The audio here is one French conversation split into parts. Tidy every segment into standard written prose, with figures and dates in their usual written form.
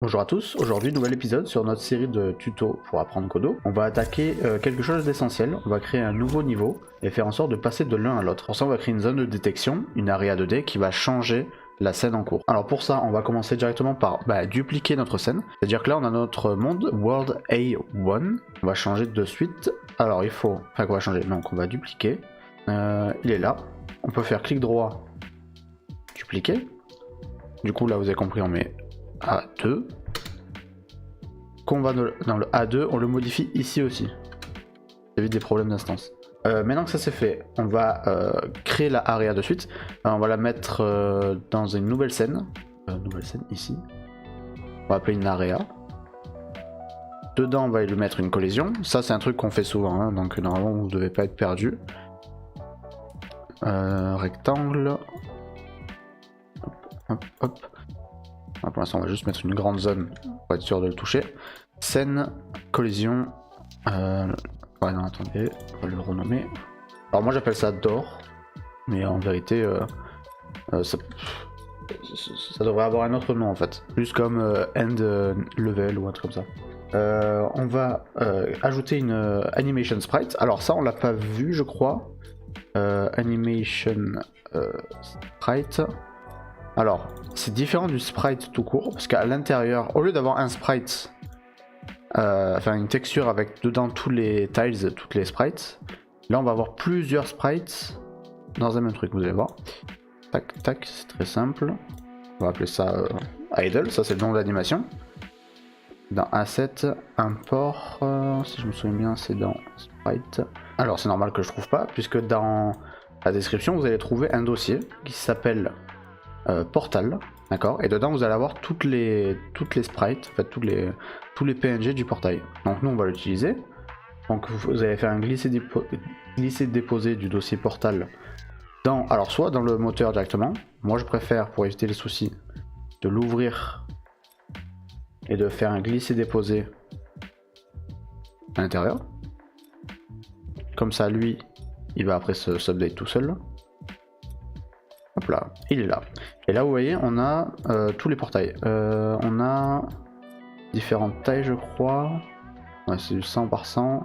Bonjour à tous, aujourd'hui nouvel épisode sur notre série de tutos pour apprendre Kodo. On va attaquer quelque chose d'essentiel, on va créer un nouveau niveau et faire en sorte de passer de l'un à l'autre. Pour ça on va créer une zone de détection, une area 2D qui va changer la scène en cours. Alors pour ça on va commencer directement par dupliquer notre scène, c'est-à-dire que là on a notre monde World A1, on va changer de suite, alors il faut, enfin qu'on va changer, donc on va dupliquer, il est là, on peut faire clic droit, dupliquer, du coup là vous avez compris on met A2. Qu'on va dans le A2, on le modifie ici aussi. Ça évite des problèmes d'instance. Maintenant que ça c'est fait, on va créer la area de suite. On va la mettre dans une nouvelle scène. Nouvelle scène ici. On va appeler une area. Dedans on va lui mettre une collision. Ça c'est un truc qu'on fait souvent, hein, donc normalement vous ne devez pas être perdu. Rectangle. Hop, hop, hop. Alors pour l'instant on va juste mettre une grande zone pour être sûr de le toucher. Scène, collision, ouais non attendez, on va le renommer. Alors moi j'appelle ça d'or, mais en vérité ça devrait avoir un autre nom en fait. Plus comme end level ou un truc comme ça. On va ajouter une animation sprite. Alors ça on l'a pas vu je crois. Animation sprite. Alors, c'est différent du sprite tout court, parce qu'à l'intérieur, au lieu d'avoir un sprite, enfin une texture avec dedans tous les tiles, toutes les sprites, là on va avoir plusieurs sprites dans un même truc, vous allez voir. Tac, tac, c'est très simple. On va appeler ça idle, ça c'est le nom de l'animation. Dans Asset, import, si je me souviens bien, c'est dans sprite. Alors c'est normal que je trouve pas, puisque dans la description, vous allez trouver un dossier qui s'appelle portal, d'accord, et dedans vous allez avoir toutes les sprites, en fait tous les PNG du portail. Donc nous on va l'utiliser. Donc vous allez faire un glisser-déposer du dossier portal dans, alors soit dans le moteur directement. Moi je préfère, pour éviter les soucis, de l'ouvrir et de faire un glisser-déposer à l'intérieur. Comme ça lui, il va après s'update tout seul. Hop là, il est là. Et là vous voyez on a tous les portails. On a différentes tailles je crois. Ouais c'est du 100 par 100. De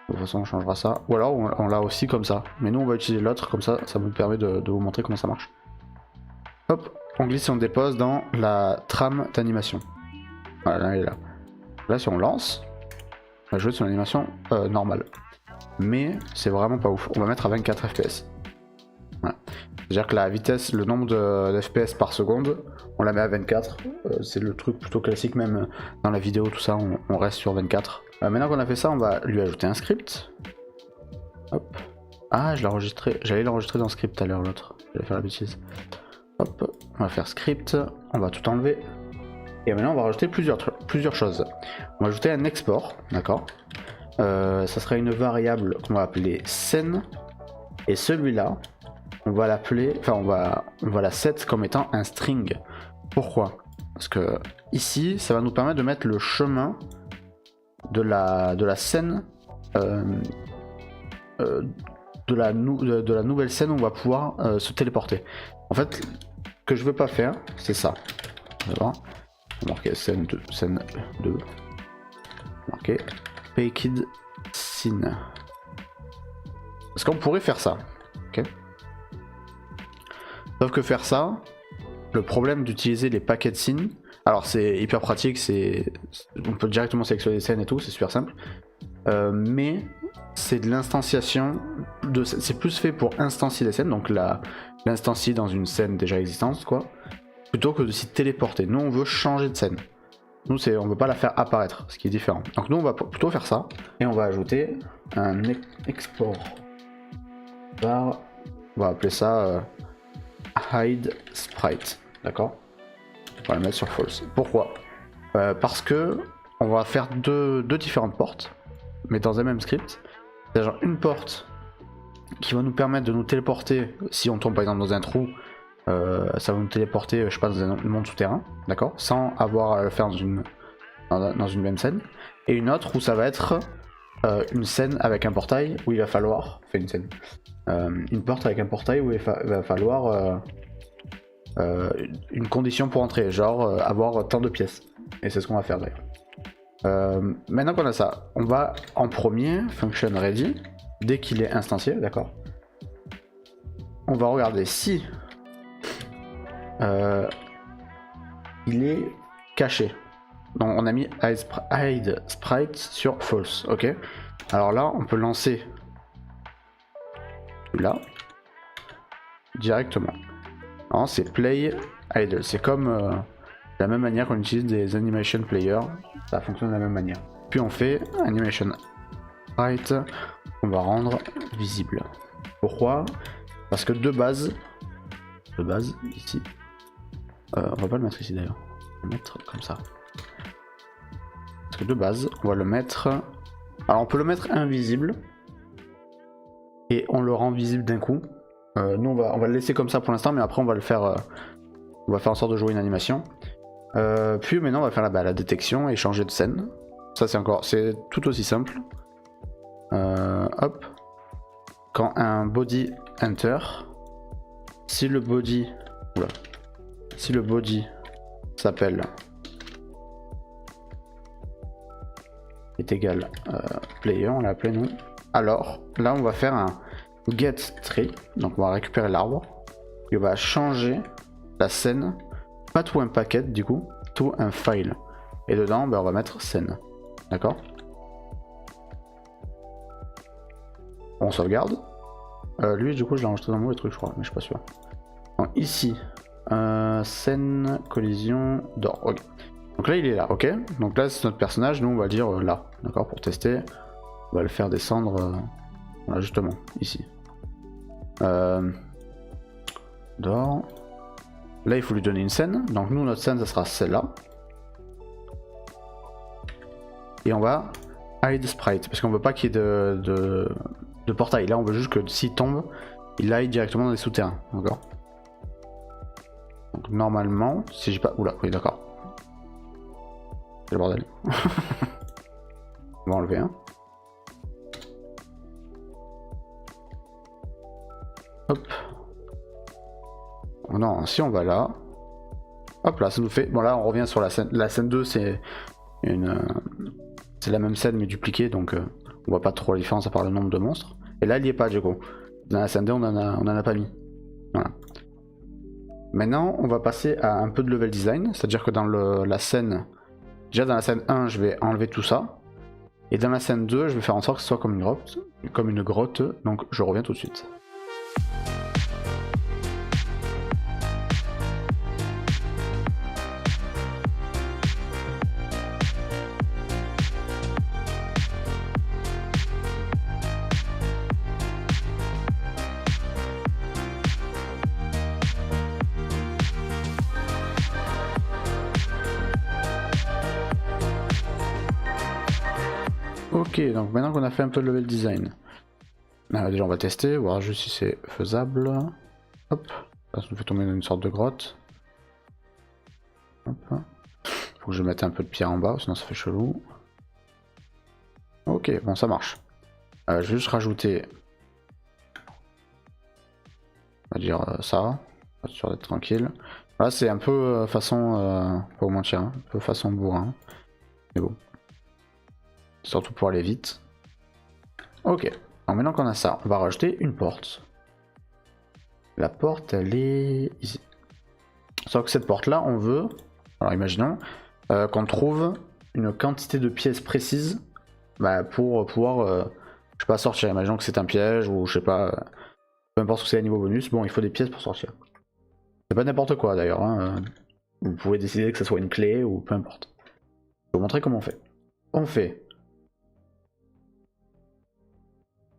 toute façon on changera ça. Ou alors on l'a aussi comme ça. Mais nous on va utiliser l'autre comme ça, ça vous permet de vous montrer comment ça marche. Hop, on glisse et on dépose dans la trame d'animation. Voilà, là elle est là. Là si on lance, on va jouer sur l'animation normale. Mais c'est vraiment pas ouf. On va mettre à 24 fps. Voilà. C'est-à-dire que la vitesse, le nombre de FPS par seconde, on la met à 24. C'est le truc plutôt classique, même dans la vidéo, tout ça, on reste sur 24. Maintenant qu'on a fait ça, on va lui ajouter un script. Hop. Ah, j'allais l'enregistrer dans script tout à l'heure, l'autre. J'allais faire la bêtise. Hop, on va faire script, on va tout enlever. Et maintenant, on va rajouter plusieurs choses. On va ajouter un export, d'accord. Ça sera une variable qu'on va appeler scène. Et celui-là, on va l'appeler, enfin on va la set comme étant un string. Pourquoi? Parce que ici, ça va nous permettre de mettre le chemin de la scène, de la nouvelle scène où on va pouvoir se téléporter. En fait, ce que je veux pas faire, c'est ça. Vous allez voir. On va marquer scène 2. Marquer Packed Scene. Parce qu'on pourrait faire ça. Ok. Sauf que faire ça, le problème d'utiliser les paquets de scene, alors c'est hyper pratique, on peut directement sélectionner les scènes et tout, c'est super simple, mais c'est de l'instanciation, c'est plus fait pour instancier les scènes, donc l'instancier dans une scène déjà existante, quoi, plutôt que de s'y téléporter. Nous on veut changer de scène, nous on veut pas la faire apparaître, ce qui est différent. Donc nous on va plutôt faire ça, et on va ajouter un export bar, on va appeler ça hide sprite, d'accord. On va le mettre sur false. Pourquoi? Parce que on va faire deux différentes portes, mais dans un même script. C'est-à-dire une porte qui va nous permettre de nous téléporter si on tombe par exemple dans un trou. Ça va nous téléporter, je sais pas, dans un monde souterrain, d'accord, sans avoir à le faire dans une même scène. Et une autre où ça va être une scène avec un portail où il va falloir, une scène, une porte avec un portail où il va falloir une condition pour entrer, genre avoir tant de pièces. Et c'est ce qu'on va faire d'ailleurs. Maintenant qu'on a ça, on va en premier, function ready, dès qu'il est instancié, d'accord. On va regarder si il est caché. Donc on a mis hide sprite sur false, ok. Alors là, on peut lancer là directement. Alors c'est play idle, c'est comme de la même manière qu'on utilise des animation players, ça fonctionne de la même manière. Puis on fait animation sprite, on va rendre visible. Pourquoi? Parce que de base ici, on va pas le mettre ici d'ailleurs, on va le mettre comme ça. Parce que de base, on va le mettre, alors on peut le mettre invisible et on le rend visible d'un coup. Nous on va le laisser comme ça pour l'instant, mais après on va le faire, on va faire en sorte de jouer une animation. Puis maintenant on va faire la détection et changer de scène. Ça c'est tout aussi simple. Hop. Quand un body enter, si le body s'appelle est égal player, on l'a appelé nous. Alors là on va faire un get tree, donc on va récupérer l'arbre et on va changer la scène, pas tout un paquet du coup, tout un file. Et dedans on va mettre scène, d'accord. On sauvegarde. Lui du coup je l'ai enregistré dans le mauvais truc je crois, mais je suis pas sûr. Donc, ici, scène, collision, d'or, ok. Donc là il est là, ok. Donc là c'est notre personnage, nous on va le dire là, d'accord, pour tester. On va le faire descendre, voilà, justement, ici. D'or. Là il faut lui donner une scène, donc nous notre scène ça sera celle-là. Et on va hide sprite, parce qu'on veut pas qu'il y ait de portail. Là on veut juste que s'il tombe, il aille directement dans les souterrains, d'accord. Donc normalement, si j'ai pas... Oula, oui d'accord. C'est le bordel. On va enlever un. Hop. Oh non, si on va là. Hop là, ça nous fait... Bon là on revient sur la scène. La scène 2 c'est une... c'est la même scène mais dupliquée, donc on voit pas trop la différence à part le nombre de monstres. Et là il n'y est pas du coup. Dans la scène 2 on en a pas mis. Voilà. Maintenant on va passer à un peu de level design, c'est-à-dire que dans la scène... Déjà dans la scène 1 je vais enlever tout ça. Et dans la scène 2 je vais faire en sorte que ce soit comme une grotte, donc je reviens tout de suite. Ok, donc maintenant qu'on a fait un peu de level design, déjà on va tester, voir juste si c'est faisable. Hop, ça nous fait tomber dans une sorte de grotte. Hop. Faut que je mette un peu de pierre en bas, sinon ça fait chelou. Ok, bon ça marche. Je vais juste rajouter, on va dire ça, pas sûr d'être tranquille. Là c'est un peu façon, pas vous mentir, hein, un peu façon bourrin, mais bon. Surtout pour aller vite. Ok, alors maintenant qu'on a ça, on va rajouter une porte. La porte, elle est ici. Sauf que cette porte-là, on veut, alors imaginons, qu'on trouve une quantité de pièces précises pour pouvoir, je sais pas, sortir. Imaginons que c'est un piège ou je sais pas, peu importe ce que c'est à niveau bonus, bon, il faut des pièces pour sortir. C'est pas n'importe quoi d'ailleurs, hein. Vous pouvez décider que ce soit une clé ou peu importe. Je vais vous montrer comment on fait. On fait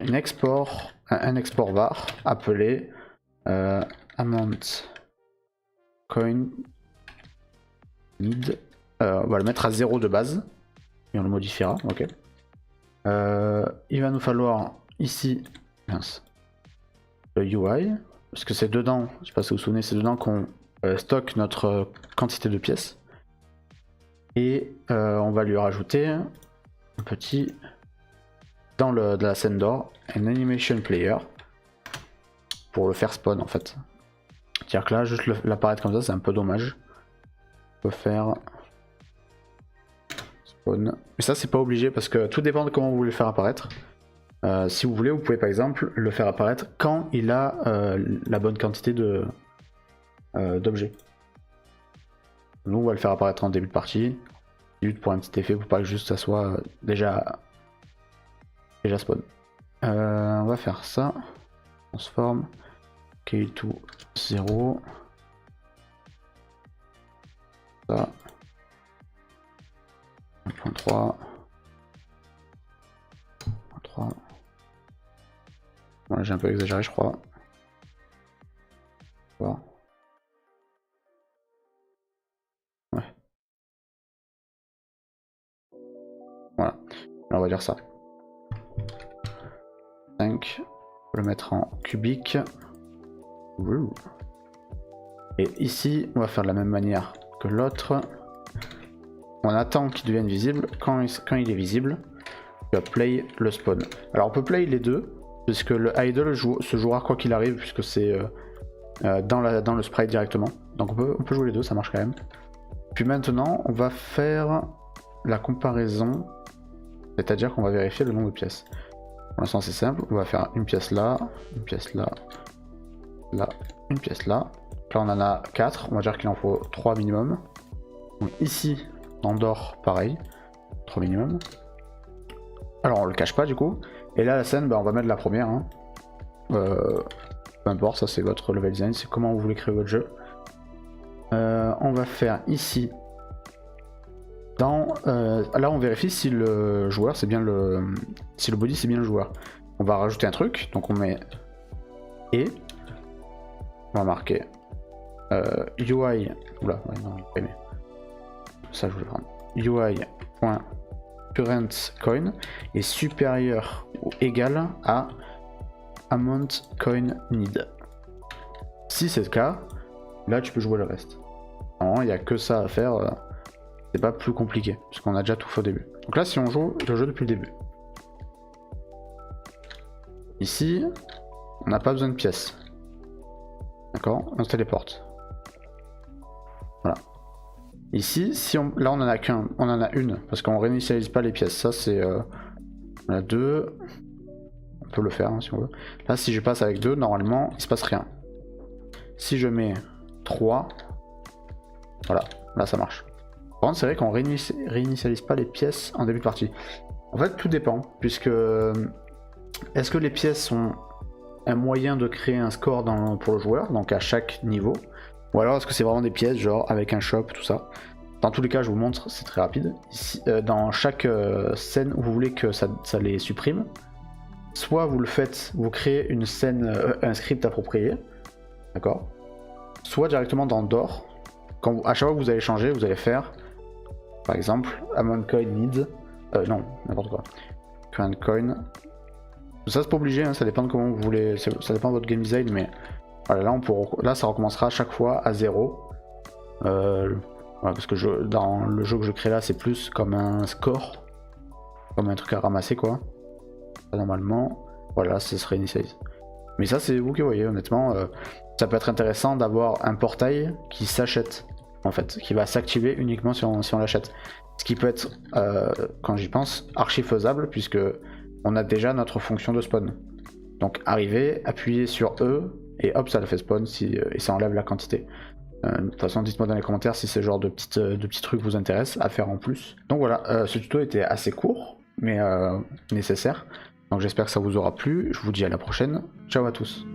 un export var appelé amount coin need. On va le mettre à 0 de base et on le modifiera. Ok. Il va nous falloir ici le UI parce que c'est dedans. Je sais pas si vous vous souvenez, c'est dedans qu'on stocke notre quantité de pièces et on va lui rajouter un petit dans de la scène d'or, un animation player pour le faire spawn en fait. C'est-à-dire que là, juste l'apparaître comme ça, c'est un peu dommage. On peut faire spawn. Mais ça c'est pas obligé parce que tout dépend de comment vous voulez le faire apparaître. Si vous voulez, vous pouvez par exemple le faire apparaître quand il a la bonne quantité d'objets. Nous on va le faire apparaître en début de partie, juste pour un petit effet, pour pas que juste ça soit déjà spawn. On va faire ça, transform, key to 0, ça, 1.3, 1.3. Bon, j'ai un peu exagéré je crois. Voilà. Ouais. Voilà. Alors on va dire ça. 5. On va le mettre en cubique. Et ici, on va faire de la même manière que l'autre. On attend qu'il devienne visible. Quand il est visible, tu vas play le spawn. Alors on peut play les deux, puisque le idle se jouera quoi qu'il arrive, puisque c'est dans le sprite directement. Donc on peut jouer les deux, ça marche quand même. Puis maintenant, on va faire la comparaison, c'est-à-dire qu'on va vérifier le nombre de pièces. Pour l'instant c'est simple, on va faire une pièce là, une pièce là, là, une pièce là. Là on en a 4, on va dire qu'il en faut 3 minimum. Donc ici, dans d'or, pareil, 3 minimum. Alors on le cache pas du coup. Et là la scène, bah, on va mettre la première. Hein. Peu importe, ça c'est votre level design, c'est comment vous voulez créer votre jeu. On va faire ici. Là on vérifie si le joueur c'est bien si le body c'est bien le joueur. On va rajouter un truc, donc on met et on va marquer UI. Oula, ouais, non, il pas ça je voulais prendre. UI.currentCoin est supérieur ou égal à amount coin need. Si c'est le cas, là tu peux jouer le reste. Non, il n'y a que ça à faire. C'est pas plus compliqué, parce qu'on a déjà tout fait au début. Donc là, si on joue le jeu depuis le début. Ici, on n'a pas besoin de pièces. D'accord? On se téléporte. Voilà. Ici, là on en a qu'un, on en a une, parce qu'on réinitialise pas les pièces. Ça c'est... on a 2. On peut le faire hein, si on veut. Là, si je passe avec 2, normalement, il se passe rien. Si je mets 3, voilà, là ça marche. Par contre, c'est vrai qu'on réinitialise pas les pièces en début de partie. En fait, tout dépend, puisque est-ce que les pièces sont un moyen de créer un score pour le joueur, donc à chaque niveau, ou alors est-ce que c'est vraiment des pièces, genre avec un shop, tout ça. Dans tous les cas, je vous montre, c'est très rapide. Ici, dans chaque scène où vous voulez que ça les supprime, soit vous le faites, vous créez une scène, un script approprié, d'accord. Soit directement dans DOR, à chaque fois que vous allez changer, vous allez faire, par exemple, amount coin need, non, n'importe quoi, current coin. Ça c'est pas obligé, hein, ça dépend de comment vous voulez, ça dépend de votre game design, mais voilà, là ça recommencera à chaque fois à 0. Voilà, parce que dans le jeu que je crée là, c'est plus comme un score, comme un truc à ramasser quoi. Normalement, voilà, ce serait initialise. Mais ça c'est vous qui voyez, honnêtement, ça peut être intéressant d'avoir un portail qui s'achète, en fait, qui va s'activer uniquement si on l'achète. Ce qui peut être, quand j'y pense, archi faisable, puisque on a déjà notre fonction de spawn. Donc arriver, appuyer sur E, et hop, ça le fait spawn, et ça enlève la quantité. De toute façon, dites-moi dans les commentaires si ce genre de petits trucs vous intéressent à faire en plus. Donc voilà, ce tuto était assez court, mais nécessaire. Donc j'espère que ça vous aura plu, je vous dis à la prochaine, ciao à tous.